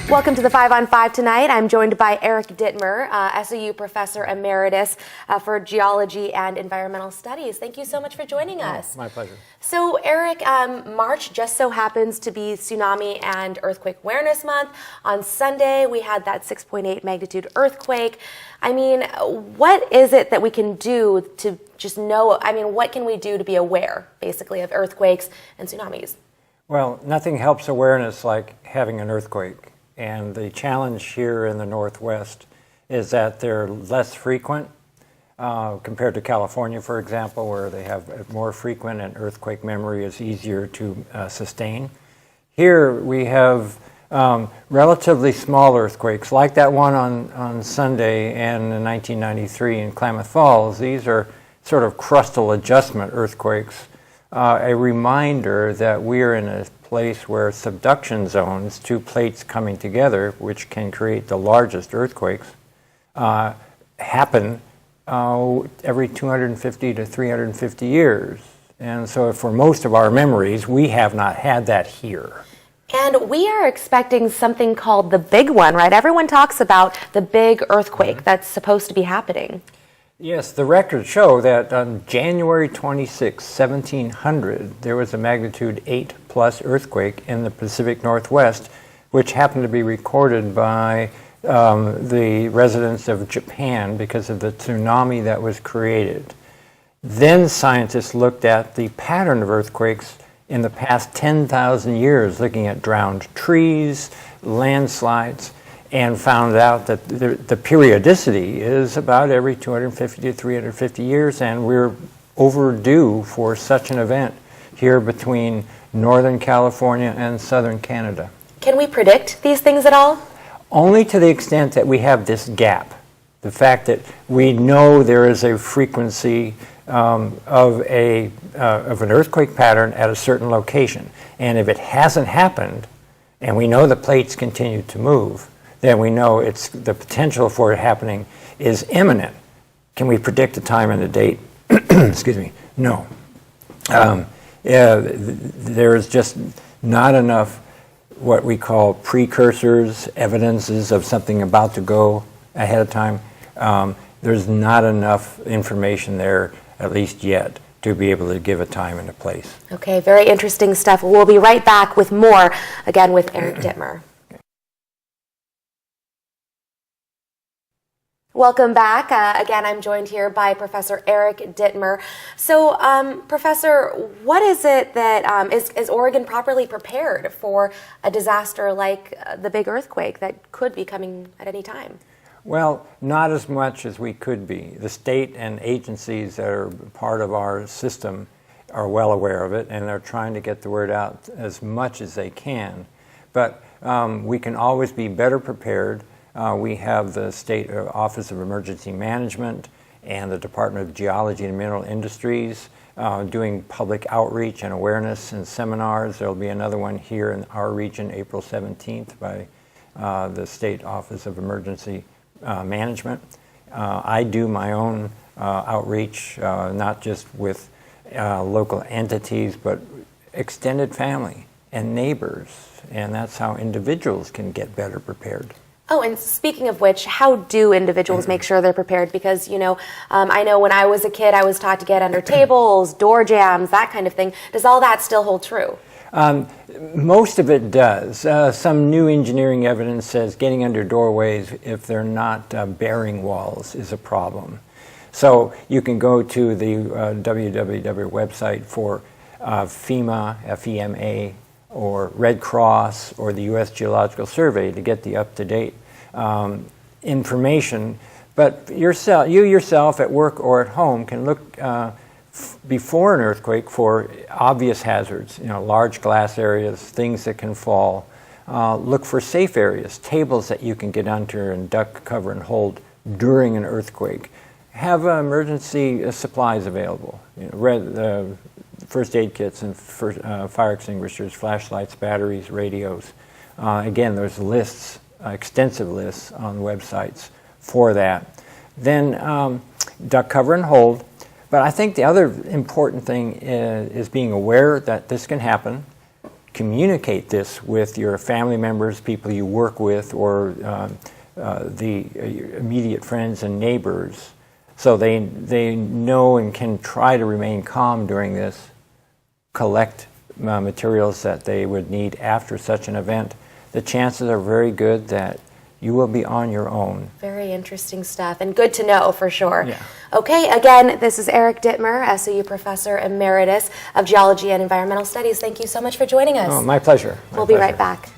Welcome to the 5 on 5 tonight. I'm joined by Eric Dittmer, SOU Professor Emeritus for Geology and Environmental Studies. Thank you so much for joining us. My pleasure. So, Eric, March just so happens to be Tsunami and Earthquake Awareness Month. On Sunday, we had that 6.8 magnitude earthquake. I mean, what is it that we can do to just know, what can we do to be aware, basically, of earthquakes and tsunamis? Well, nothing helps awareness like having an earthquake. And the challenge here in the Northwest is that they're less frequent compared to California, for example, where they have more frequent and earthquake memory is easier to sustain. Here we have relatively small earthquakes, like that one on Sunday and in 1993 in Klamath Falls. These are sort of crustal adjustment earthquakes, a reminder that we're in a place where subduction zones, two plates coming together, which can create the largest earthquakes, happen every 250 to 350 years. And so for most of our memories, we have not had that here. And we are expecting something called the big one, right? Everyone talks about the big earthquake that's supposed to be happening. Yes, the records show that on January 26, 1700, there was a magnitude 8+ earthquake in the Pacific Northwest, which happened to be recorded by the residents of Japan because of the tsunami that was created. Then scientists looked at the pattern of earthquakes in the past 10,000 years, looking at drowned trees, landslides, and found out that the periodicity is about every 250 to 350 years, and we're overdue for such an event here between Northern California and Southern Canada. Can we predict these things at all? Only to the extent that we have this gap. The fact that we know there is a frequency of an earthquake pattern at a certain location. And if it hasn't happened, and we know the plates continue to move, then we know it's the potential for it happening is imminent. Can we predict the time and the date? Excuse me. No. There is just not enough what we call precursors, evidences of something about to go ahead of time. There's not enough information there, at least yet, to be able to give a time and a place. Okay, very interesting stuff. We'll be right back with more, again, with Eric Dittmer. Welcome back. Again, I'm joined here by Professor Eric Dittmer. So, Professor, what is it that is Oregon properly prepared for a disaster like the big earthquake that could be coming at any time? Well, not as much as we could be. The state and agencies that are part of our system are well aware of it, and they're trying to get the word out as much as they can. But we can always be better prepared. We have the State Office of Emergency Management and the Department of Geology and Mineral Industries doing public outreach and awareness and seminars. There will be another one here in our region, April 17th, by the State Office of Emergency Management. I do my own outreach, not just with local entities, but extended family and neighbors, and that's how individuals can get better prepared. Oh, and speaking of which, how do individuals make sure they're prepared? Because, I know when I was a kid, I was taught to get under tables, door jams, that kind of thing. Does all that still hold true? Most of it does. Some new engineering evidence says getting under doorways, if they're not bearing walls, is a problem. So you can go to the www website for FEMA, F-E-M-A, or Red Cross, or the U.S. Geological Survey to get the up-to-date information. But you yourself at work or at home can look before an earthquake for obvious hazards, large glass areas, things that can fall. Look for safe areas, tables that you can get under and duck, cover, and hold during an earthquake. Have emergency supplies available. First aid kits and fire extinguishers, flashlights, batteries, radios. Again, there's lists, extensive lists on websites for that. Then duck, cover, and hold. But I think the other important thing is being aware that this can happen, communicate this with your family members, people you work with, or the immediate friends and neighbors, so they know and can try to remain calm during this, collect materials that they would need after such an event, the chances are very good that you will be on your own. Very interesting stuff, and good to know for sure. Yeah. Okay, again, this is Eric Dittmer, SOU Professor Emeritus of Geology and Environmental Studies. Thank you so much for joining us. Oh, my pleasure. We'll be right back.